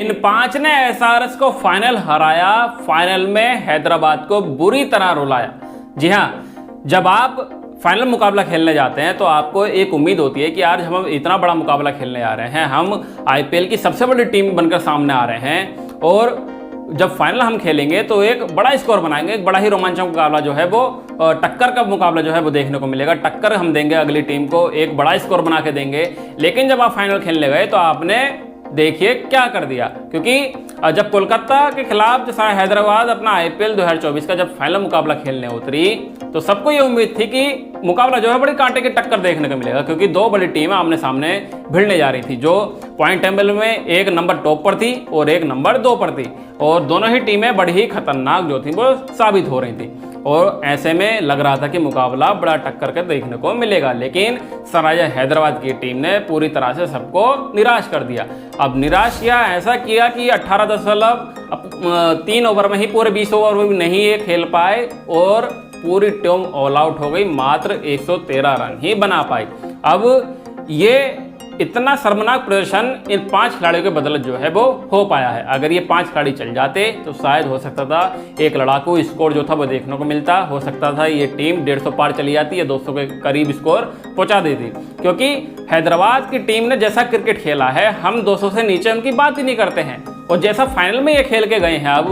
इन 5 ने एसआरएच को फाइनल हराया, फाइनल में हैदराबाद को बुरी तरह रुलाया। जी हाँ, जब आप फाइनल मुकाबला खेलने जाते हैं तो आपको एक उम्मीद होती है कि आज हम इतना बड़ा मुकाबला खेलने आ रहे हैं, हम आईपीएल की सबसे बड़ी टीम बनकर सामने आ रहे हैं और जब फाइनल हम खेलेंगे तो एक बड़ा स्कोर बनाएंगे, एक बड़ा ही रोमांचक मुकाबला जो है वो टक्कर का मुकाबला जो है वो देखने को मिलेगा। टक्कर हम देंगे अगली टीम को, एक बड़ा स्कोर बना के देंगे। लेकिन जब आप फाइनल खेलने गए तो आपने देखिए क्या कर दिया, क्योंकि जब कोलकाता के खिलाफ जो हैदराबाद अपना आईपीएल 2024 का जब फाइनल मुकाबला खेलने उतरी तो सबको ये उम्मीद थी कि मुकाबला जो है बड़ी कांटे की टक्कर देखने को मिलेगा, क्योंकि 2 बड़ी टीमें आमने सामने भिड़ने जा रही थी, जो पॉइंट टेबल में एक नंबर टॉप पर थी और एक नंबर 2 पर थी, और दोनों ही टीमें बड़ी ही खतरनाक जो थी वो साबित हो रही थी। और ऐसे में लग रहा था कि मुकाबला बड़ा टक्कर का देखने को मिलेगा, लेकिन सनराइजर्स हैदराबाद की टीम ने पूरी तरह से सबको निराश कर दिया। अब निराश किया, ऐसा किया कि 18.3 ओवर में ही, पूरे 20 ओवर में भी नहीं ये खेल पाए और पूरी टीम ऑल आउट हो गई, मात्र 113 रन ही बना पाई। अब ये इतना शर्मनाक प्रदर्शन इन 5 खिलाड़ियों के बदौलत जो है वो हो पाया है। अगर ये 5 खिलाड़ी चल जाते तो शायद हो सकता था एक लड़ाकू स्कोर जो था वो देखने को मिलता, हो सकता था ये टीम 150 पार चली जाती या 200 के करीब स्कोर पहुंचा देती, क्योंकि हैदराबाद की टीम ने जैसा क्रिकेट खेला है हम 200 से नीचे उनकी बात ही नहीं करते हैं, और जैसा फाइनल में ये खेल के गए हैं अब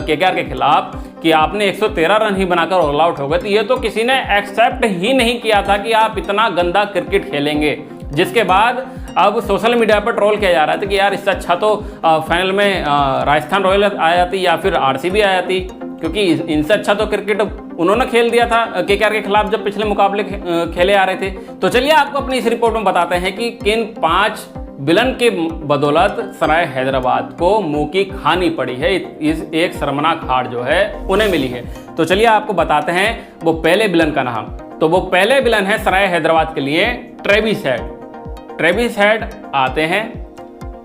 केकेआर के खिलाफ कि आपने 113 रन ही बनाकर ऑल आउट हो गए, तो ये तो किसी ने एक्सेप्ट ही नहीं किया था कि आप इतना गंदा क्रिकेट खेलेंगे। जिसके बाद अब सोशल मीडिया पर ट्रोल किया जा रहा था कि यार इससे अच्छा तो फाइनल में राजस्थान रॉयल आ जाती या फिर आरसीबी आ जाती, क्योंकि इनसे अच्छा तो क्रिकेट उन्होंने खेल दिया था केकेआर के खिलाफ जब पिछले मुकाबले खेले आ रहे थे। तो चलिए आपको अपनी इस रिपोर्ट में बताते हैं कि किन 5 विलन के बदौलत सराय हैदराबाद को मुंह की खानी पड़ी है, इस एक शर्मनाक हार जो है उन्हें मिली है। तो चलिए आपको बताते हैं वो पहले विलन का नाम। तो वो पहले विलन है सराय हैदराबाद के लिए ट्रेविस हेड। ट्रेविस हेड आते हैं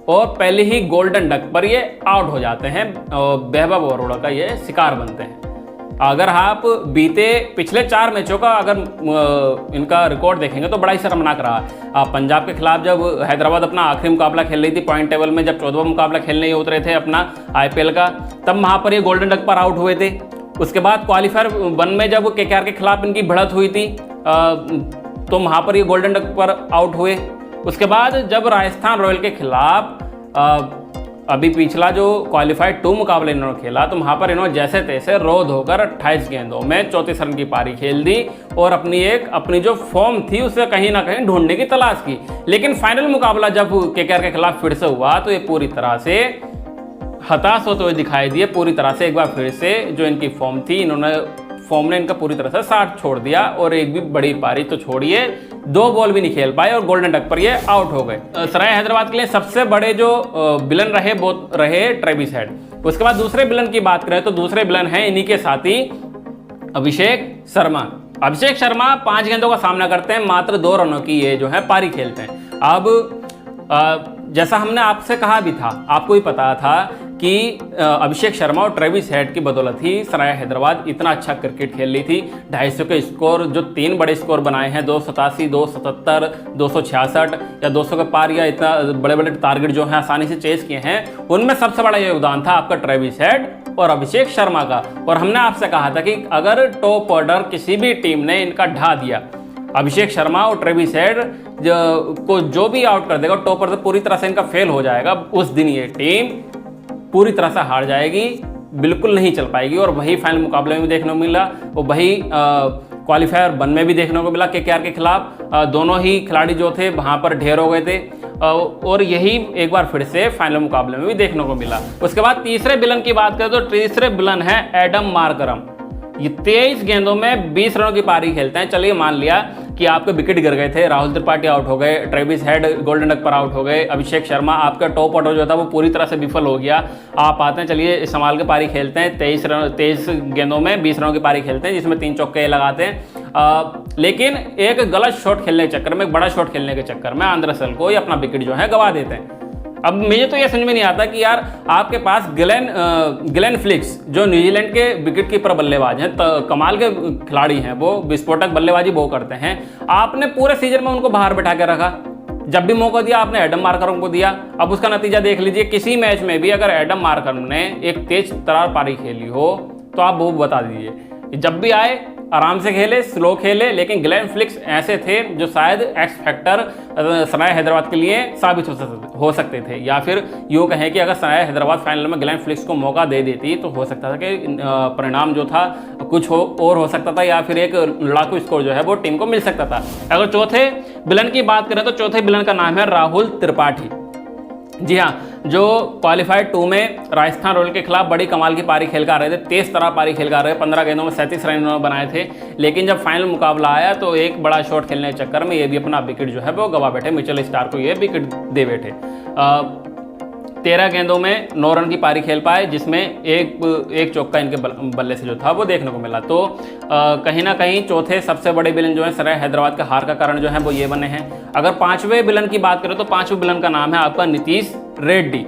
और पहले ही गोल्डन डक पर ये आउट हो जाते हैं और वैभव अरोड़ा का ये शिकार बनते हैं। अगर आप बीते पिछले 4 मैचों का अगर इनका रिकॉर्ड देखेंगे तो बड़ा ही शर्मनाक रहा। पंजाब के खिलाफ जब हैदराबाद अपना आखिरी मुकाबला खेल रही थी पॉइंट टेबल में, जब 14वां मुकाबला खेलने ही उतरे थे अपना आईपीएल का, तब वहाँ पर ये गोल्डन डक पर आउट हुए थे। उसके बाद क्वालिफायर 1 में जब केकेआर के खिलाफ इनकी बढ़त हुई थी तो वहाँ पर ये गोल्डन डक पर आउट हुए। उसके बाद जब राजस्थान रॉयल के खिलाफ अभी पिछला जो क्वालिफाइड 2 मुकाबले इन्होंने खेला तो वहाँ पर इन्होंने जैसे तैसे रो धोकर 28 गेंदों में 34 रन की पारी खेल दी और अपनी जो फॉर्म थी उसे कहीं ना कहीं ढूंढने की तलाश की। लेकिन फाइनल मुकाबला जब केकेआर के खिलाफ फिर से हुआ तो ये पूरी तरह से हताश होते हुए दिखाई दिए। पूरी तरह से एक बार फिर से जो इनकी फॉर्म थी, फॉर्म ने इनका पूरी तरह से साथ छोड़ दिया और एक भी बड़ी पारी तो छोड़िए 2 बॉल भी नहीं खेल पाए और गोल्डन डक पर ये आउट हो गए। सराय हैदराबाद के लिए सबसे बड़े जो विलन रहे वो रहे ट्रेविस हेड। उसके बाद दूसरे विलन की बात करें तो दूसरे विलन हैं इन्हीं के साथी अभिषेक शर्मा। अभिषेक शर्मा 5 गेंदों का सामना करते हैं, मात्र 2 रनों की ये जो है पारी खेलते हैं। अब जैसा हमने आपसे कहा भी था, आपको ही पता था कि अभिषेक शर्मा और ट्रेविस हेड की बदौलत ही सराय हैदराबाद इतना अच्छा क्रिकेट खेल रही थी। 250 के स्कोर, जो 3 बड़े स्कोर बनाए हैं 287, 277, 266 या 200 के पार, या इतना बड़े बड़े टारगेट जो हैं आसानी से चेस किए हैं, उनमें सबसे बड़ा योगदान था आपका ट्रेविस हेड और अभिषेक शर्मा का। और हमने आपसे कहा था कि अगर टॉप ऑर्डर किसी भी टीम ने इनका ढा दिया, अभिषेक शर्मा और ट्रेविस हेड को जो भी आउट कर देगा टॉप ऑर्डर पूरी तरह से इनका फेल हो जाएगा, उस दिन ये टीम पूरी तरह से हार जाएगी, बिल्कुल नहीं चल पाएगी। और वही फाइनल मुकाबले में भी देखने को मिला, और वही क्वालिफायर 1 में भी देखने को मिला केकेआर के खिलाफ। दोनों ही खिलाड़ी जो थे वहाँ पर ढेर हो गए थे और यही एक बार फिर से फाइनल मुकाबले में भी देखने को मिला। उसके बाद तीसरे विलन की बात करें तो तीसरे विलन है एडम मार्करम। ये 23 गेंदों में 20 रनों की पारी खेलते हैं। चलिए मान लिया कि आपके विकेट गिर गए थे, राहुल त्रिपाठी आउट हो गए, ट्रेविस हेड गोल्डन डक पर आउट हो गए, अभिषेक शर्मा आपका टॉप ऑर्डर जो था वो पूरी तरह से विफल हो गया। आप आते हैं, चलिए संभाल के पारी खेलते हैं, 23 गेंदों में 20 रनों की पारी खेलते हैं जिसमें 3 चौके लगाते हैं। लेकिन एक गलत शॉट खेलने के चक्कर में, एक बड़ा शॉट खेलने के चक्कर में आंद्रे रसेल को अपना विकेट जो है गंवा देते हैं। अब मुझे तो ये समझ में नहीं आता कि यार आपके पास गिलेन फिलिप्स जो न्यूजीलैंड के विकेट कीपर बल्लेबाज हैं, कमाल के खिलाड़ी हैं, वो विस्फोटक बल्लेबाजी वो करते हैं, आपने पूरे सीजन में उनको बाहर बैठा के रखा। जब भी मौका दिया आपने एडम मार्करम को दिया। अब उसका नतीजा देख लीजिए, किसी मैच में भी अगर एडम मार्करम ने एक तेज तरार पारी खेली हो तो आप वो बता दीजिए। जब भी आए आराम से खेले, स्लो खेले, लेकिन ग्लेन फिलिप्स ऐसे थे जो शायद एक्स फैक्टर सनराइजर्स हैदराबाद के लिए साबित हो सकते थे। या फिर यूँ कहें कि अगर सनराइजर्स हैदराबाद फाइनल में ग्लेन फिलिप्स को मौका दे देती तो हो सकता था कि परिणाम जो था कुछ और हो सकता था, या फिर एक लड़ाकू स्कोर जो है वो टीम को मिल सकता था। अगर चौथे विलन की बात करें तो चौथे विलन का नाम है राहुल त्रिपाठी। जी हाँ, जो क्वालिफाइड 2 में राजस्थान रॉयल के खिलाफ बड़ी कमाल की पारी खेल कर आ रहे थे, तेज तरह पारी खेल कर आ रहे थे, 15 गेंदों में 37 रन इन्होंने बनाए थे। लेकिन जब फाइनल मुकाबला आया तो एक बड़ा शॉट खेलने के चक्कर में ये भी अपना विकेट जो है वो गवा बैठे। मिचेल स्टार्क को ये विकेट दे बैठे। 13 गेंदों में 9 रन की पारी खेल पाए, जिसमें एक चौका इनके बल्ले से जो था वो देखने को मिला। तो कहीं ना कहीं चौथे सबसे बड़े विलन जो है सनराइजर्स हैदराबाद का हार का कारण जो है वो ये बने हैं। अगर पांचवें विलन की बात करें तो पांचवें विलन का नाम है आपका नीतीश रेड्डी।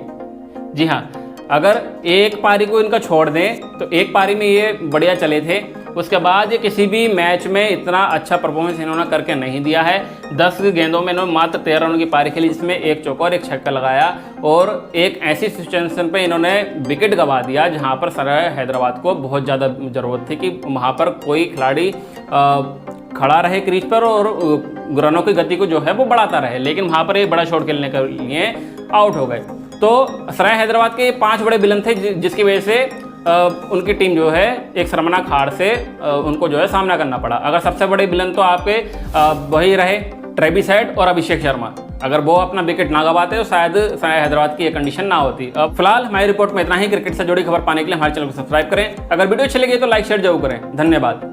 जी हाँ, अगर एक पारी को इनका छोड़ दें तो एक पारी में ये बढ़िया चले थे, उसके बाद ये किसी भी मैच में इतना अच्छा परफॉर्मेंस इन्होंने करके नहीं दिया है। 10 गेंदों में इन्होंने मात्र 13 रनों की पारी खेली, जिसमें एक चौका और एक छक्का लगाया, और एक ऐसी सिचुएशन पे इन्होंने विकेट गंवा दिया जहां पर सनराइजर्स हैदराबाद को बहुत ज़्यादा ज़रूरत थी कि वहां पर कोई खिलाड़ी खड़ा रहे क्रीज पर और रनों की गति को जो है वो बढ़ाता रहे, लेकिन वहां पर एक बड़ा शॉट खेलने के लिए आउट हो गए। तो सनराइजर्स हैदराबाद के 5 बड़े विलन थे जिसकी वजह से उनकी टीम जो है एक शर्मनाक हार से उनको जो है सामना करना पड़ा। अगर सबसे बड़े विलन तो आपके वही रहे ट्रेविस हेड और अभिषेक शर्मा। अगर वो अपना विकेट ना गवाते तो शायद सनराइजर्स हैदराबाद की ये कंडीशन ना होती। अब फिलहाल हमारी रिपोर्ट में इतना ही। क्रिकेट से जुड़ी खबर पाने के लिए हमारे चैनल को सब्सक्राइब करें। अगर वीडियो अच्छी लगी तो लाइक शेयर जरूर करें। धन्यवाद।